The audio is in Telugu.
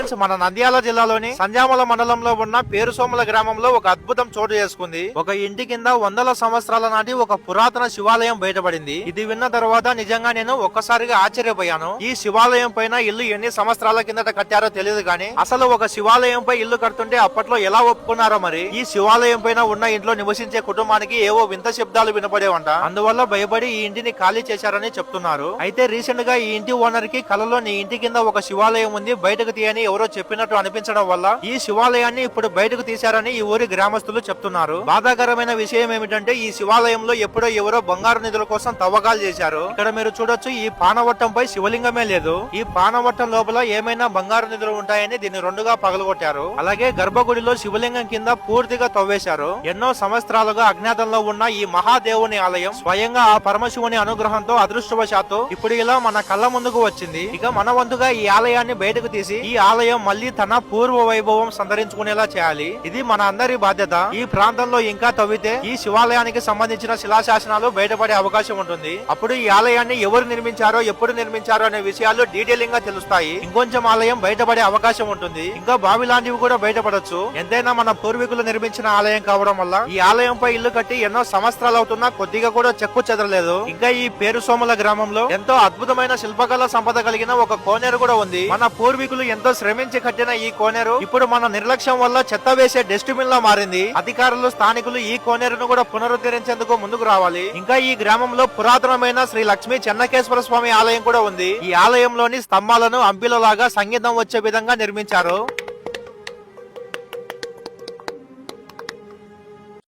ఫ్రెండ్స్, మన నంద్యాల జిల్లాలోని సంజామల మండలంలో ఉన్న పేరుసోముల గ్రామంలో ఒక అద్భుతం చోటు చేసుకుంది. ఒక ఇంటి కింద వందల సంవత్సరాల నాటి ఒక పురాతన శివాలయం బయటపడింది. ఇది విన్న తర్వాత నిజంగా నేను ఒక్కసారిగా ఆశ్చర్యపోయాను. ఈ శివాలయం పైన ఇల్లు ఎన్ని సంవత్సరాల కిందట కట్టారో తెలియదు కానీ అసలు ఒక శివాలయం పై ఇల్లు కడుతుంటే అప్పట్లో ఎలా ఒప్పుకున్నారో మరి. ఈ శివాలయం పైన ఉన్న ఇంట్లో నివసించే కుటుంబానికి ఏవో వింత శబ్దాలు వినపడేవంట. అందువల్ల భయపడి ఈ ఇంటిని ఖాళీ చేశారని చెప్తున్నారు. అయితే రీసెంట్ గా ఈ ఇంటి ఓనర్ కి కలలో నీ ఇంటి కింద ఒక శివాలయం ఉంది, బయటకు తీయని ఎవరో చెప్పినట్టు అనిపించడం వల్ల ఈ శివాలయాన్ని ఇప్పుడు బయటకు తీశారని ఈ ఊరి గ్రామస్తులు చెప్తున్నారు. బాధాకరమైన విషయం ఏమిటంటే ఈ శివాలయంలో ఎప్పుడో ఎవరో బంగారు నిధుల కోసం తవ్వకాలు చేశారు. ఇక్కడ మీరు చూడొచ్చు, ఈ పానవట్టంపై శివలింగమే లేదు. ఈ పానవట్టం లోపల ఏమైనా బంగారు నిధులు ఉంటాయని దీన్ని రెండుగా పగలగొట్టారు. అలాగే గర్భగుడిలో శివలింగం కింద పూర్తిగా తవ్వేశారు. ఎన్నో సంవత్సరాలుగా అజ్ఞాతంలో ఉన్న ఈ మహాదేవుని ఆలయం స్వయంగా ఆ పరమశివుని అనుగ్రహంతో అదృష్టవశాత్తు ఇప్పుడు ఇలా మన కళ్ళ ముందుకు వచ్చింది. ఇక మన వంతుగా ఈ ఆలయాన్ని బయటకు తీసి ఈ ఆలయం మళ్ళీ తన పూర్వ వైభవం సంతరించుకునేలా చేయాలి. ఇది మన అందరి బాధ్యత. ఈ ప్రాంతంలో ఇంకా తవ్వితే ఈ శివాలయానికి సంబంధించిన శిలాశాసనాలు బయటపడే అవకాశం ఉంటుంది. అప్పుడు ఈ ఆలయాన్ని ఎవరు నిర్మించారో, ఎప్పుడు నిర్మించారో అనే విషయాలు డీటెయిలింగ్ గా తెలుస్తాయి. ఇంకొంచెం ఆలయం బయటపడే అవకాశం ఉంటుంది. ఇంకా బావి లాంటివి కూడా బయటపడొచ్చు. ఎంతైనా మన పూర్వీకులు నిర్మించిన ఆలయం కావడం వల్ల ఈ ఆలయంపై ఇల్లు కట్టి ఎన్నో సంవత్సరాలు అవుతున్నా కొద్దిగా కూడా చెక్కు చెదరలేదు. ఇంకా ఈ పేరుసోముల గ్రామంలో ఎంతో అద్భుతమైన శిల్పకళ సంపద కలిగిన ఒక కోనేరు కూడా ఉంది. మన పూర్వీకులు ఎంతో శ్రమించి కట్టిన ఈ కోనేరు ఇప్పుడు మన నిర్లక్ష్యం వల్ల చెత్త వేసే డస్ట్బిన్ లా మారింది. అధికారులు, స్థానికులు ఈ కోనేరును కూడా పునరుద్ధరించేందుకు ముందుకు రావాలి. ఇంకా ఈ గ్రామంలో పురాతనమైన శ్రీ లక్ష్మీ చెన్నకేశ్వర స్వామి ఆలయం కూడా ఉంది. ఈ ఆలయంలోని స్తంభాలను అంబిలలాగా సంగీతం వచ్చే విధంగా నిర్మించారు.